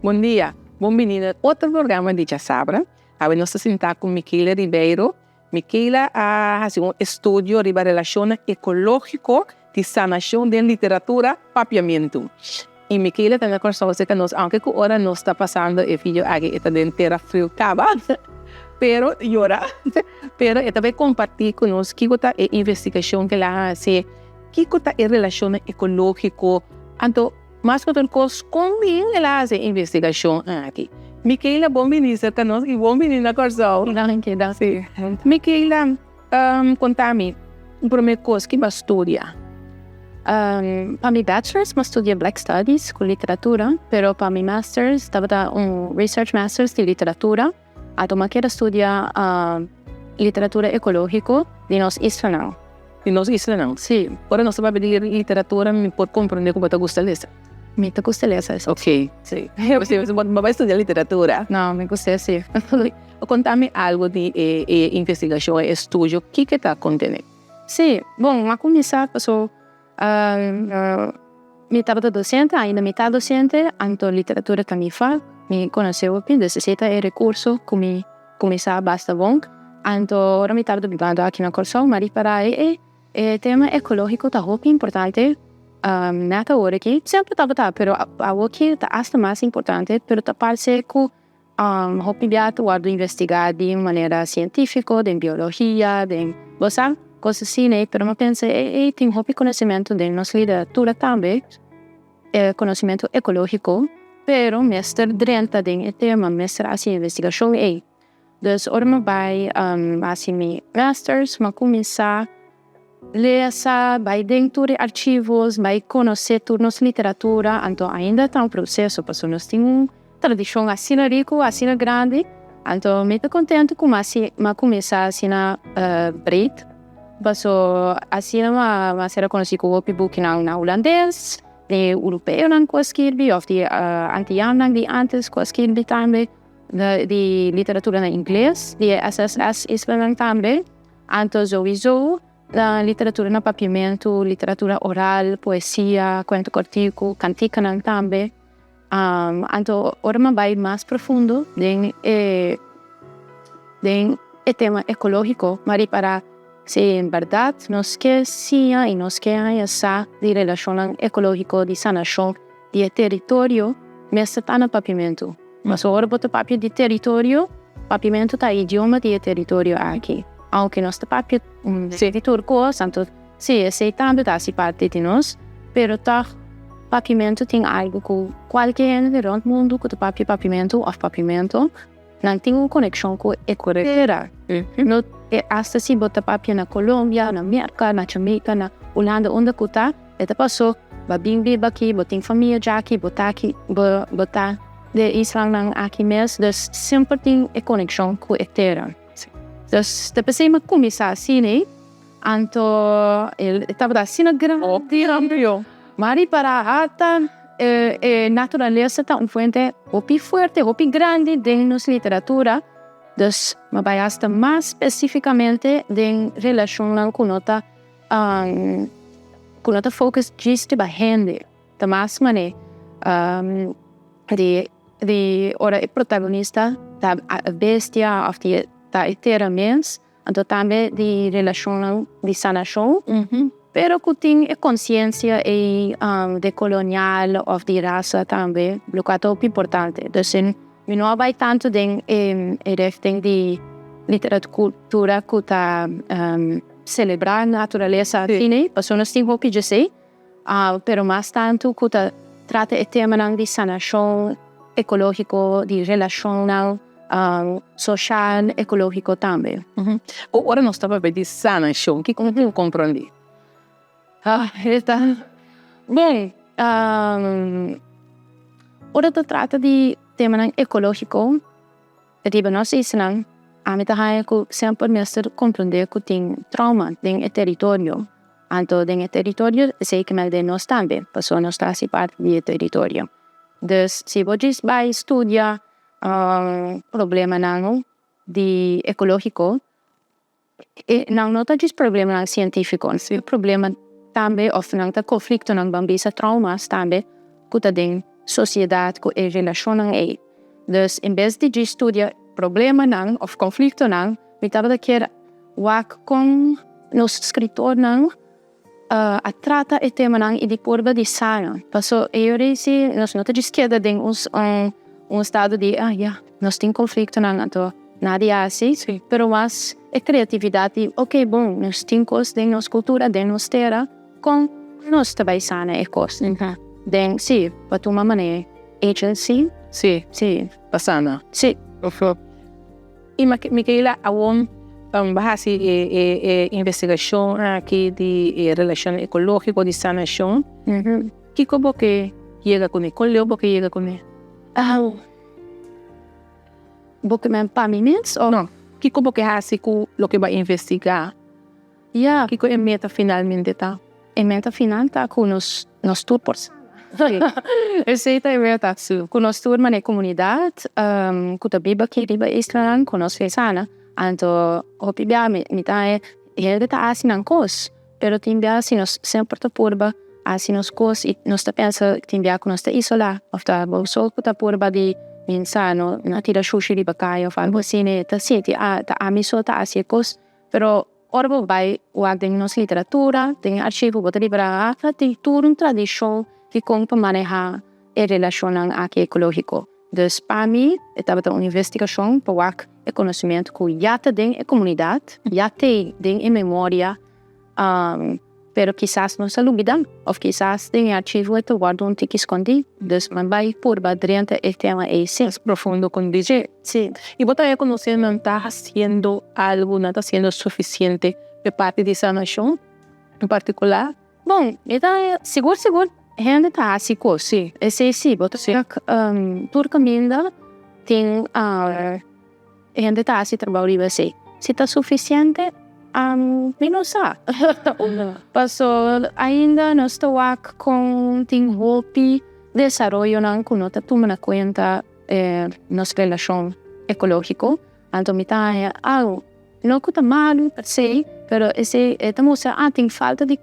Bom dia, bem-vindo a outro programa de Sabra. Agora nós estamos sentados com Micaela Ribeiro. Micaela faz estudo sobre a relação ecológica de sanação de literatura papiamento. E Micaela tem a consciência que nós, aunque agora nós está passando e filho aqui está dentro da frio cava, pero esta vai compartilhar conosco que é a investigação que ela faz, que é a relação ecológica, então mas que outra coisa, como ela faz a investigação aqui. Micaela, bem-vinda conosco e bem-vinda na corção. Obrigada. Micaela, conta-me, a primeira coisa que você estuda? Para meu bachelor's, eu estudei Black Studies com literatura, mas para meu master's, estava Research Masters de literatura. Então, eu quero estudar literatura ecológica de nossa Israel. De nossa Israel? Sim. Agora, nós vamos ver literatura, me pode compreender como você gosta de ler. Me gusta ler isso. Ok. Sim. Você vai estudar literatura? Não, me gusta sim. Conta-me algo de investigação e estudo. O que está acontecendo? Sim. Bom, a começar, eu me estava docente, ainda me está docente, então literatura que me faz, me conheceu, necessita de recurso, que me começar basta bom. Então, agora me estava brigando aqui na corção, mas para o tema ecológico está muito importante. Nessa hora aqui, sempre estava, mas agora que está ainda mais importante, mas está parece que o pibiato guarda investigar de maneira científica, de biologia, de você coisas assim, né? Mas eu penso, tem muito conhecimento de nossa literatura também, conhecimento ecológico, mas mestre dentro do tema, mestre assim investigação é. Então, agora eu vou assim meu masters, mas começar ler vai dentro de arquivos, vai conhecer toda nossa literatura, então ainda está um processo, porque nós temos uma tradição assim rica, assim grande, então eu estou contente com mas começar assim breed, porque assim mas será conhecido como book na holandês, de europeu não escrevi, ou de antiano de antes escrevi também, de literatura na inglês, de SSS espanhol também, então sowieso a literatura na papiamento, literatura oral, poesia, conto cortico, cantica também. Então, agora eu vou mais profundo em tema ecológico, mas para se em verdade nós queremos e nós queremos essa de relação ecológica de sanação de território, mas está no papiamento. Mas agora botar papel de território, papiamento está idioma de território aqui. Aunque nós papel de turco, então sim, esse também faz parte de nós, mas tá papiamento tem algo que qualquer gente no mundo que tem papiamento ou papiamento não tem uma conexão com a economia. Não é até se botar papel na Colômbia, na América, na Jamaica, na Holanda, onde que tá, é passou, vai bem aqui, botar família já aqui, botar de Israel aqui mesmo, então sempre tem a conexão com a terra. Então, depois eu comecei assim, né? Então, eu estava assim grande, mas para a natureza está fonte muito forte, muito grande de nossa literatura. Então, eu vou estar mais especificamente em relação com nossa focus de a gente. Da mais maneira, de ora o protagonista da bestia of the da eternamente, então também de relação de sanação, pero que tem a consciência de colonial ou de raça também, o que é muito importante. Então, não vai tanto de literatura que está celebrar a natureza, porque nós temos o que dizer, pero mais tanto que trata o tema de sanação ecológico, de relacional, social, ecológico também. Agora nós estamos falando de sanação, que como eu compreendi? Bom, agora se trata de tema ecológico, de nós Israel, a mim também sempre me compreender que tem trauma no território. Então, no território, sei que de nós também, porque nós estamos parte do território. Então, se você vai estudar problema de ecológico, não está just problema científico, é problema também, ou não está conflito, não bambisa traumas também, que está sociedade com a relação não é. Dus em vez de estudar problema não ou conflito não, me tarda que wak com nos escritor não a trata o tema não e de porba de sana. Passo eu disse nós não te esquerda tem estado de nós tem conflito não então nada assim, pero mas a criatividade, ok, bom, nós temos coisas de nossa cultura, de nossa terra, com nós também sana e coisas. Den, sim, para uma maneira, agency, sim, pasana. sim. E Micaela, awon bahasi investigação aqui de relação ecológica de sanação. Que como que chega com ele? Qual é o que chega com ele? Porque men pamimentos ou não? Que como que hasi com o que vai investigar? Que é a meta finalmente tá? A meta final tá com nos turpos. Essa é a meta. Com nos turma na comunidade, com a biba que riba estranho, com nós fezana. Então, o pibia me tá ele tá assim não cos, pero timbia assim nós sempre tá porba, assim nós cos e nós tá pensa timbia com nós tá isolar, ou tá bolso com tá porba de insano, na tira sushi riba caio, fa algo assim, tá senti tá amiso tá assim cos, pero orbo vai o tem nos literatura, tem arquivo bota libra, tem tudo tradição que com para manejar a relação aqui ecológico. Dus para mim, estava uma investigação para o conhecimento que já tem a comunidade, já tem a memória, pero quizás não se olvidam, ou quizás tem arquivo que guardam que esconde. Dus man vai por dentro o tema esse. Mais profundo com dizer. Sim. E você já conhece, não está fazendo algo, não está sendo suficiente de parte de sanação, em particular? Bom, então, seguro. Gente tá assim, sim. Esse sim, bota sim. Tur caminho tem gente tá assim trabalhando assim. Se tá suficiente, não sabe. Passou ainda nós estou com tem hopi desenvolvimento não com nota toma na conta nossa relação ecológico. Então me tá não que tá mal, sei, pero esse estamos tem falta de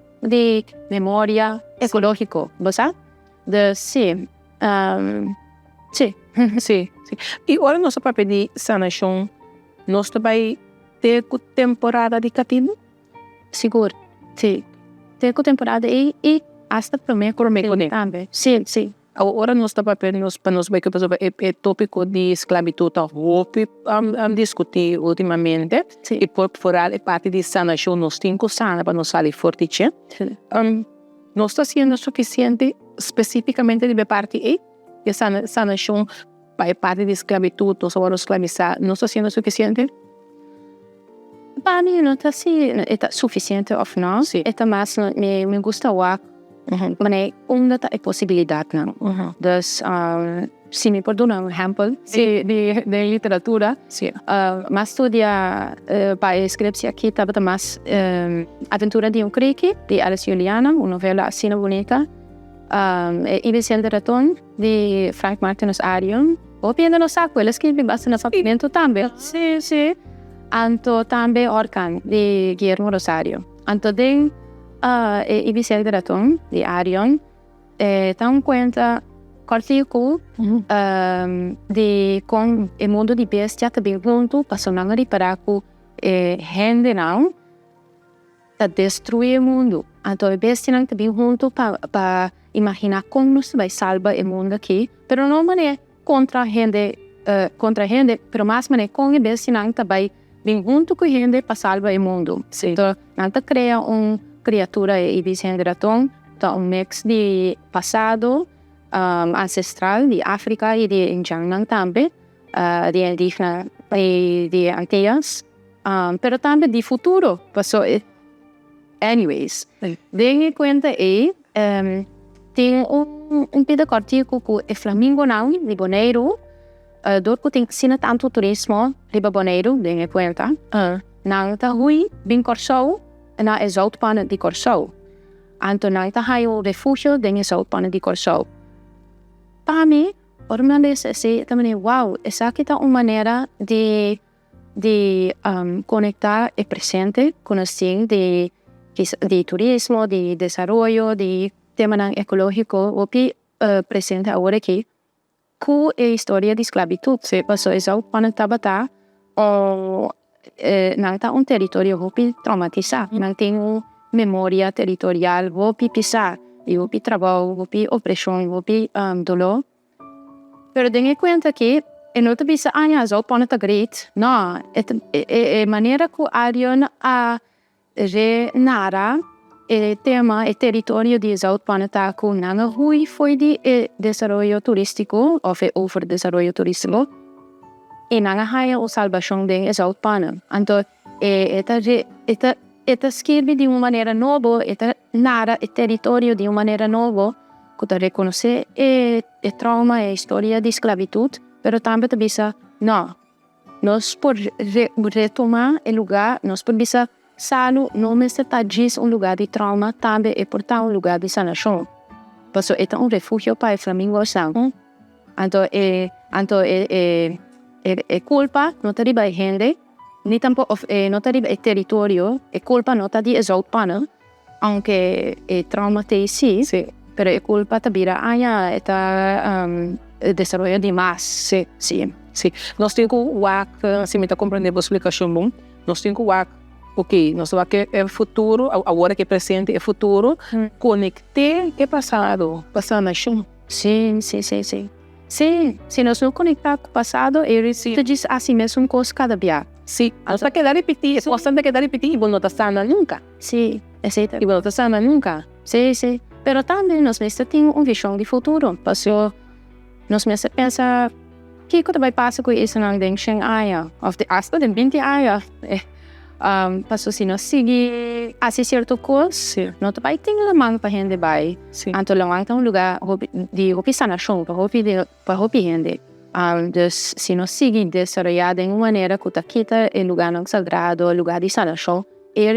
memória ecológica, ¿verdad? Sim. Sim. E agora nosso papel de sanação, nós também temos temporada de cativo? Seguro, sim. Temos temporada e hasta primeiro também. Sim. Agora nosso papel para nós vai que o tópico de esclavitud discutir ultimamente e por fora a parte de sanação nós temos sana para nós sair forte. Não está sendo suficiente especificamente de parte de sanação para a parte de esclavitud, nós agora esclavizar, não está sendo suficiente? Para mim não está suficiente ou não, é mais me gusta mas onde está a possibilidade não. Dus se me perdona um exemplo de literatura, mas estudia para a escrita aqui estava mais Aventura de Crique de Alice Juliana, uma novela assim bonita. E Vicente Raton de Frank Martinus Arion. O pieno no saco, ele escreve bastante sapimento também. Sim. Anto também Orcan de Guillermo Rosario. Anto den e Vicente Raton de Arion tão conta artigo de com o mundo de bestia também junto passando de para que gente não tá destruir o mundo. Então a bestia não também junto para imaginar como nós vai salvar o mundo aqui, pero não maneira contra a gente, pero mais maneira com a bestia não também vem junto com a gente para salvar o mundo. Então não tá cria criatura e Vicente Raton, tá mix de passado ancestral de África e de Indiana também, de indígena e de Antillas, pero também de futuro. Anyways, dengue conta tem pedaço artigo que o Flamingo não de Bonaire, dorco tem sina tanto turismo de Bonaire, dengue conta, não tá ruim bem Corsou na exaltpana de Corsou, então não tá aí o refúgio dengue exaltpana de Corsou. Para mim, ormamente assim também wow, essa aqui tá uma maneira de conectar o presente com assim de turismo, de desenvolvimento, de tema ecológico, o que presente agora aqui, com a história de esclavitud. Se passou isso quando estava não está território hopi traumatizado, não tem memória territorial hopi pisar, e hopi trabalho, hopi opressão, hopi dolor. Pero tenha conta que não te bisa já pode estar great, não, é maneira que Arion a renara o tema, o território de South Panata com nanga hui foi de desenvolvimento turístico, ou over desenvolvimento turístico, e nanga haya o salvação de South Panama. Então, esta escreve de uma maneira nova, esta narra o território de uma maneira nova, que reconhece o trauma e a história de esclavitud, pero também te bisa, não, nós podemos retomar o lugar, nós podemos bisa salo não me está diz lugar de trauma, também é portar lugar de sanação. Porque é refúgio para flamingos são. Então é culpa não te riba gente, nem tampouco não te riba território, é culpa não te di South Panama, aunque é trauma te sí, pero é culpa te vira está desarrollo de mais. Sim. Nós temos que se me está compreendendo a explicação bom, nós temos que ok, nós vamos que é futuro, agora que é presente é futuro, conectar o passado, passar na chão. Sim. Se nós não conectar com o passado, te diz assim mesmo coisa cada dia. Sim, nós está quedar repetir, é constante quedar repetir e não está sana nunca. Sim, exato. E não está sana nunca. Sim. Pero também nós temos uma visão de futuro, porque nós pensa que vai passar com isso não tem sem aia, ou hasta de 20 aia. Passo se nós seguir assim certo coisa, não vai ter lamang para gente vai. Então lamang é lugar de sanação para hopi gente. Então se nós seguir desarrollado de uma maneira que quita o lugar não sagrado, o lugar de sanação,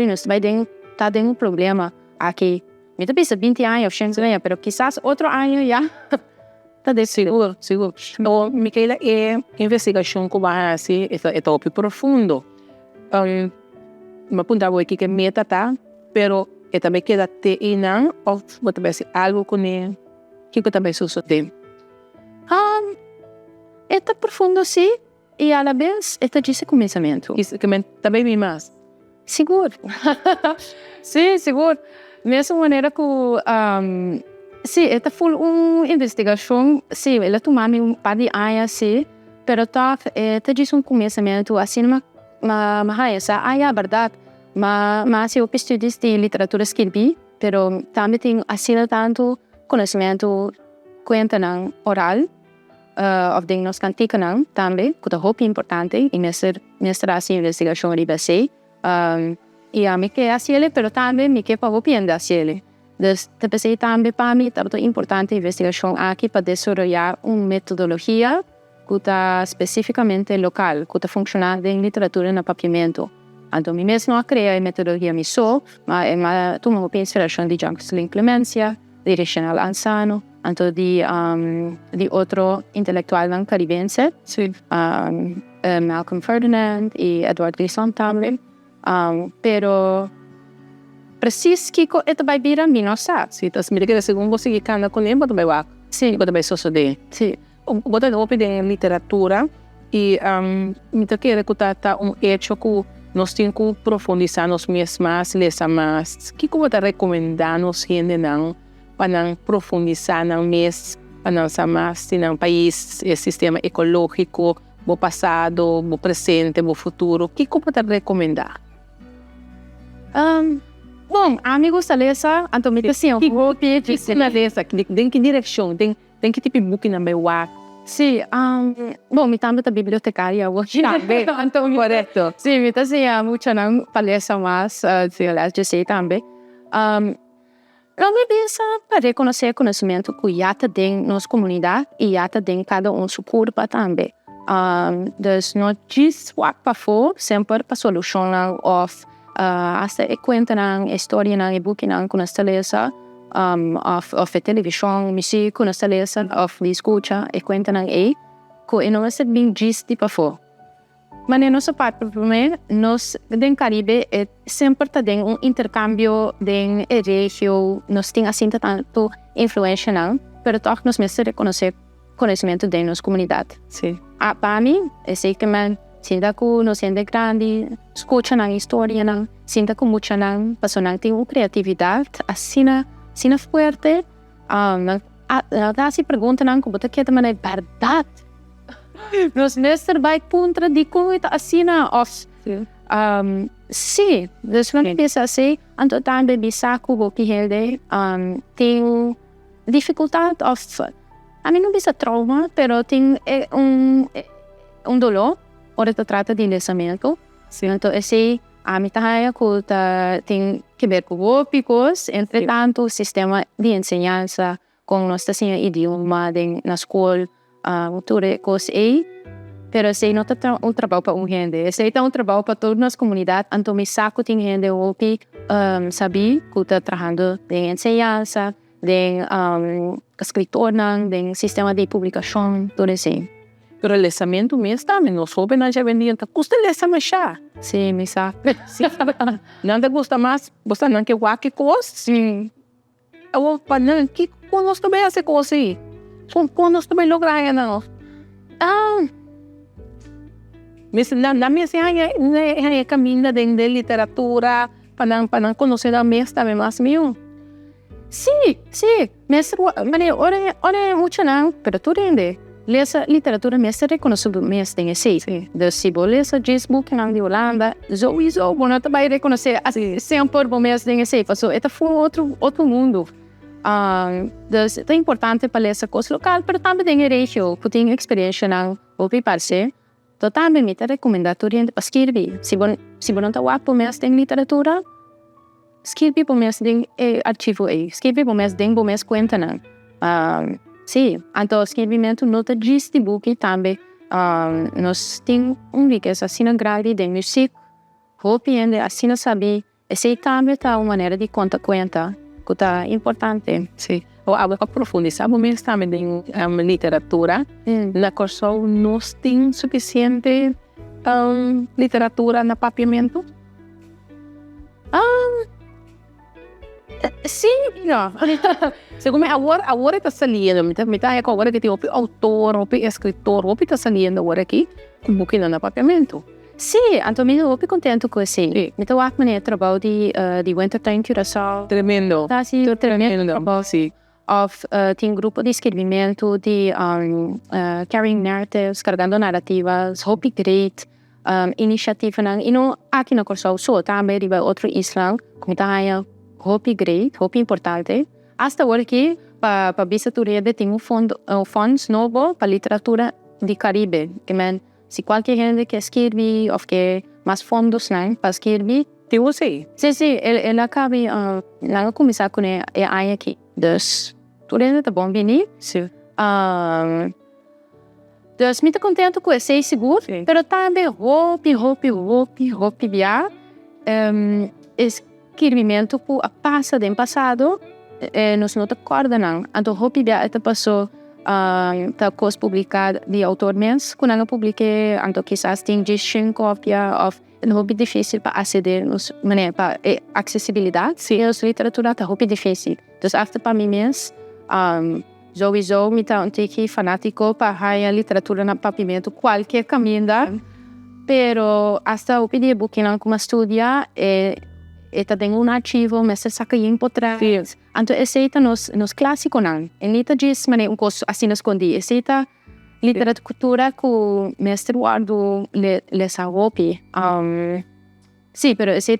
nós vai ter um problema aqui. Me tô pensando 20 anos, chance ganha, pero quizás outro ano já. Tá de seguro. Então, Micaela, investigação que vai assim, é top profundo. Me apuntava aqui que meta tá, pero também queda te inang ou também algo com ele que também sucede. É profundo sim e a la vez é de começamento. Isso que também me mais. Seguro. Sim, seguro. Mesma maneira que sim, é full investigação, sim, ela tomou um par de anos, sim, pero tá de começamento assim essa é verdade, mas eu estudos de literatura escrevi, pero também tenho assim tanto conhecimento conta não oral, of de nós cantica não também, que é muito importante e nessa assim investigação de base, e a mim que é assim, pero também me que para opinar assim. Então, também para mim é muito importante a investigação aqui para desenvolver uma metodologia que está especificamente local, que está funcionando em literatura no papiamento. Então, eu mesmo não criei a metodologia miso, mas tomo uma inspiração de Jacqueline Clemencia, de Reginald Ansano, então de outro intelectual caribense, Malcolm Ferdinand e Edward Grissom também. Pero preciso que isso vai vir a mim, não sabe? Sim, então, se me diga, segundo você que canta com ele, também vai. Sim. Também sucede. Sim. Você não opina em literatura e me quer que hecho que nós temos que profundizar nos mesmos, ler mais. O que você recomenda nos gente não para profundizar no mês, para não saber mais no país, o sistema ecológico, o passado, o presente, o futuro? O que você recomenda? Bom, a mim gosta de ler, então me assim, eu vou pedir na lesa, em que direção, tem que tipo de book na meia. Sim, bom, me também da bibliotecária hoje. Então, correto. Sim, me assim, muito não palestra mais, eu sei também. Não me pensa para reconhecer conhecimento que já tem nossa comunidade e já tem cada sua curva também. Dus não diz o que para fora, sempre para solucionar of hasta conta na história na e-book na com esta lesa of televisão, música com esta lesa of escuta e conta na que não é bem diz de para fora. Mas na nossa parte primeiro nós no Caribe sempre tem intercâmbio de região, nós tem assim tanto influência não, pero toch nos mestre reconocer conhecimento de nossa comunidade. Sim. Para mim, é sei que man sinta que nos sente grande, escuta na história, sinta que muita não, passou não tem uma criatividade, assim forte, ela se pergunta não como que é também verdade. Nos mestre vai contra de como assim of sim, dus quando pensa assim, então também bisa que o que ele tem dificuldade of a mim não bisa trauma, pero tem dolor quando se trata de endereçamento. Então esse a mim tem que ver com ópicos, entretanto o sistema de enseñança com nossa idioma na escola, tudo coisa aí. Pero esse não é um trabalho para gente, esse é um trabalho para toda a nossa comunidade. Então, me saco tem gente que sabe que está trabalhando em enseñança, em escritora, em sistema de publicação, tudo assim. Pero o lançamento mesmo também, nós jovens já vendiam, custa lançar mais chá. Sim, me saco. Não te gusta mais, você não quer qualquer coisa? Sim. Eu falo, não, que nós também essa coisa aí? Quando nós também logramos, não? Mas na minha é caminho de literatura para conhecer a mestre também mais meu. Sim, mestre, ora muito não, pero tu rende. Leça literatura mestre reconhecido mestre tem esse. Dus se você leça book não de Holanda, sowieso você também reconhecer assim sempre o mestre tem esse. Então, é foi outro mundo. Dus é importante para essa coisa local, mas também tem regio, que tem experiência não, o que parece. Então, também me recomendo para escrever. Se você não está guapo mestre em literatura, escreve para mestre em arquivo aí. Escreve para mestre em conta não. Sim, então escrevimento nota de book também. Nós temos riqueza assim grande de música, copiando assim saber. Essa também tá uma maneira de conta que é importante. Sim. Eu vou aprofundar mesmo também em literatura. Na Corsol nós temos suficiente literatura no papiamento? Sim, não. Segundo agora está saliendo, me está agora que tem o autor, o escritor, o está saliendo agora aqui com um pouquinho no papiamento. Sim, então me estou contente com isso. Me estou a trabalho de Wintertime Curaçao. Tremendo. Tá, sim, tremendo. Sim. Tem grupo de escrevimento de carrying narratives, carregando narrativas, Hopi Great, iniciativa e não aqui na Corsol só também riba outro isla, como tá Hopi Great, Hopi importante. Hasta agora aqui para bisa turede tem fundos novo para literatura de Caribe, que man se qualquer gente que escreve ou que mais fundos não para escrever, tem você. Sim, ele acaba lá começar com a aqui. Dus turede tá bom venir. Sim. Dus me tá contente com esse seguro, pero também Hopi via escrevimento que passa do passado, nós não acorda não. Então Hopi via está passou tá coisa publicada de autor mesmo, quando eu publiquei, então quizás tem 5 cópias of é muito difícil para aceder, para acessibilidade. Sim, a literatura está muito difícil. Então, after para mim mesmo, sowieso me tá fanático para a literatura na papimento qualquer caminho, pero hasta o pedir book não como estudia tem arquivo, mas se saca em por trás. Então, esse nos clássico não. Ele diz, mas coisa assim escondi. Esse literatura que o mestre Eduardo le sabe. Sim, pero essa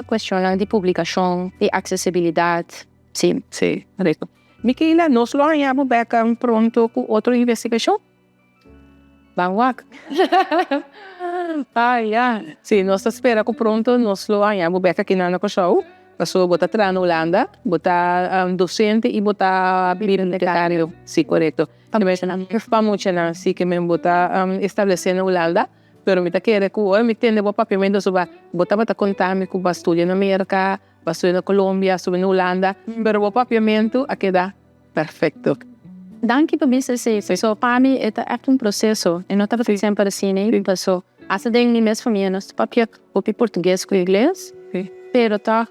questão de publicação, de acessibilidade. Sim. Sim, correto. Micaela, nós lo vamos pronto com outra investigação? Vamos lá. Sim, nós esperamos que pronto nós lo vamos aqui na Corsol. Passou botar tra na Holanda, botar docente e botar bibliotecário. Sim, correto. Para muito não, sim que me botar estabelecer na Holanda, pero me tá querendo que eu me tende o papel sobre botar contar-me que vai estudar na América, vai estudar na Colômbia, sobre na Holanda, pero o papiamento aqui dá perfeito. Danke por mim, sim. So para mim é processo. Eu não estava sempre assim, né? Passou. Hasta tem minhas famílias, papel, o português com inglês, pero tá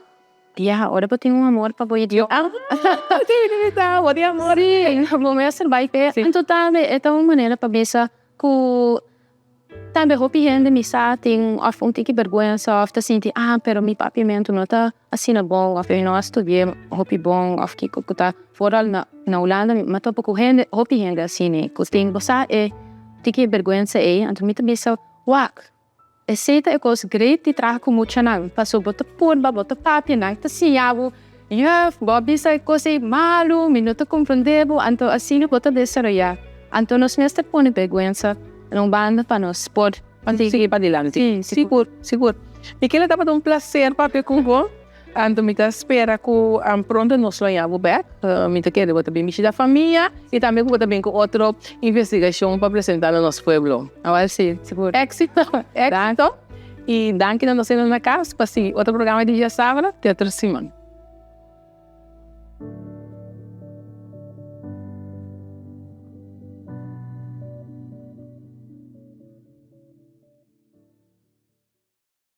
ja, agora eu tenho um amor para o idioma. Sim, tá, o de amor. Sim, vou me observar que então também é uma maneira para pensar que também hopi gente me sa tem of um tique vergonha of tá senti pero mi papi mento não tá assim na bom of eu não estudei hopi bom of que tá fora na Holanda mas tô pouco gente hopi gente assim né que tem você é tique vergonha então me também sa wak aceita é coisa great de trabalhar com muito não passou bota purba bota papi não tá assim abo Bobby sa coisa malo minuto compreendebo então assim não bota desarrollar então nós mesmo põe vergonha não banda para nós pode seguir para adelante. Sim, seguro. Michele, estava um prazer para com você. Então, me espera que pronto nós vamos back. Me quero botar bem da família e também botar bem com outra investigação para apresentar no nosso pueblo. Agora sim, seguro. Éxito. E danke a nós na casa para outro programa de dia sábado, Teatro Simão.